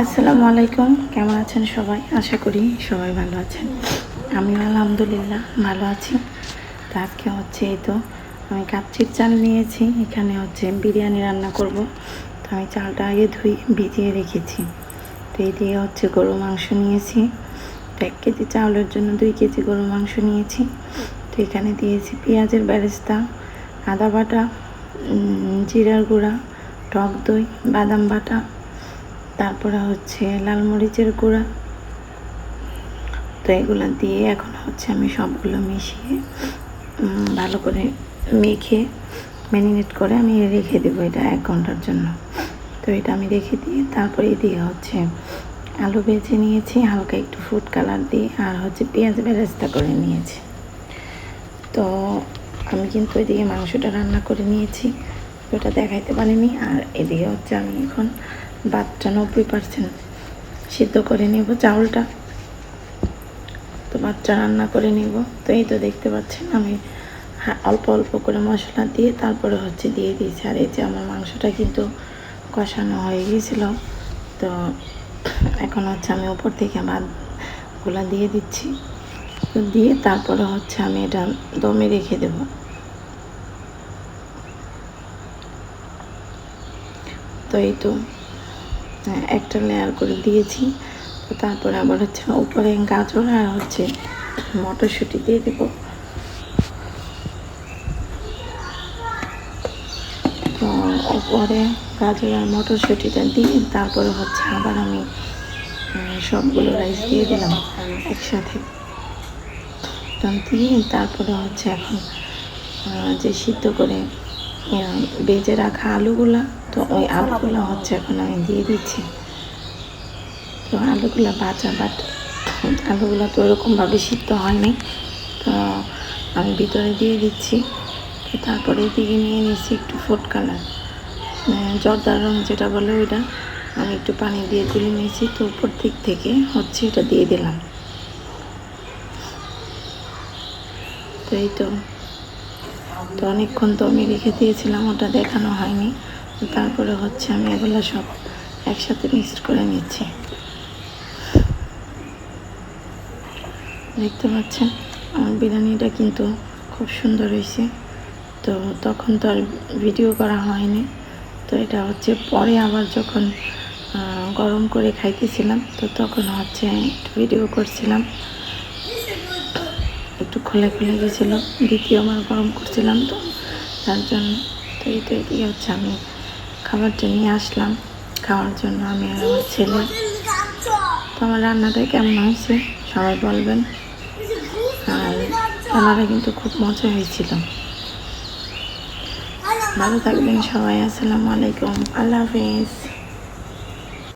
আসসালামু আলাইকুম। কেমন আছেন সবাই? আশা করি সবাই ভালো আছেন। আমিও আলহামদুলিল্লাহ ভালো আছি। তো আজকে এই তো আমি কাচ্চির চাল নিয়েছি। এখানে বিরিয়ানি রান্না করব। তো আমি চালটা আগে ধুই ভিজিয়ে রেখেছি। তো এই দিয়ে গরুর মাংস নিয়েছি। তো 1 কেজি চাউলের জন্য 2 কেজি গরুর মাংস নিয়েছি। তো এখানে দিয়েছি পেঁয়াজের বেরেস্তা, আদা বাটা, জিরার গুঁড়া, টক দই, বাদাম বাটা, তারপরে লাল মরিচের গুঁড়া। তো এগুলো দিয়ে এখন আমি সবগুলো মিশিয়ে ভালো করে মেখে ম্যারিনেট করে আমি রেখে দেবো এটা 1 ঘন্টার জন্য। তো এটা আমি রেখে দিয়ে তারপরে দিয়ে আলু ভেজে নিয়েছি হালকা একটু ফুড কালার দিয়ে, আর পেঁয়াজ বেরেস্তা করে নিয়েছি। তো আমি কিন্তু এদিকে মাংসটা রান্না করে নিয়েছি, ওটা দেখাইতে পারিনি। আর এদিকে আমি এখন ভাতটা 90% সিদ্ধ করে নেব চাউলটা। তো ভাতটা রান্না করে নেব। তো এই তো দেখতে পাচ্ছেন আমি অল্প অল্প করে মশলা দিয়ে তারপরে দিয়ে দিয়েছি। আর এই যে আমার মাংসটা কিন্তু কষানো হয়ে গিয়েছিল। তো এখন আমি উপর থেকে ভাতগুলা দিয়ে দিচ্ছি। তো দিয়ে তারপরে আমি এটা দমে রেখে দেব। তো এই তো একটা লেয়ার করে দিয়েছি। তো তারপরে আবার উপরে গাজর আর মটরশুঁটি দিয়ে দেবো। তো উপরে গাজর আর মটরশুঁটিটা দিয়ে তারপরে আবার আমি সবগুলো রাইস দিয়ে দিলাম একসাথে। দিয়ে তারপরে এখন যে সিদ্ধ করে ভেজে রাখা আলুগুলা, তো ওই আলুগুলো এখন আমি দিয়ে দিচ্ছি। তো আলুগুলো ভাজা, বাট আলুগুলো তো ওরকমভাবে সিদ্ধ হয়নি। তো আমি ভিতরে দিয়ে দিচ্ছি। তো তারপরে এদিকে নিয়ে নিচ্ছি একটু ফুড কালার, জর্দার রং যেটা বলে ওইটা আমি একটু পানি দিয়ে তুলে নিয়েছি। তো উপর দিক থেকে এটা দিয়ে দিলাম। তো এই তো অনেকক্ষণ তো আমি রেখে দিয়েছিলাম, ওটা দেখানো হয়নি। তারপরে আমি এগুলো সব একসাথে মিক্সড করে নিচ্ছি। দেখতে পাচ্ছেন আমার বিরিয়ানিটা কিন্তু খুব সুন্দর হয়েছে। তো তখন তো আর ভিডিও করা হয়নি। তো এটা পরে আবার যখন গরম করে খাইতেছিলাম, তো তখন একটু ভিডিও করছিলাম, একটু খুলে খুলে গেছিলো। দ্বিতীয়বার গরম করছিলাম, তো তার জন্য। তো এইটা দিয়ে আমি খাবারটা নিয়ে আসলাম খাওয়ার জন্য, আমি আর আমার ছেলে। তো আমার রান্নাটা কেমন হয়েছে সবাই বলবেন। আর রান্নাটা কিন্তু খুব মজা হয়েছিল। ভালো থাকবেন সবাই। আসসালামু আলাইকুম, আল্লাহ হাফেজ।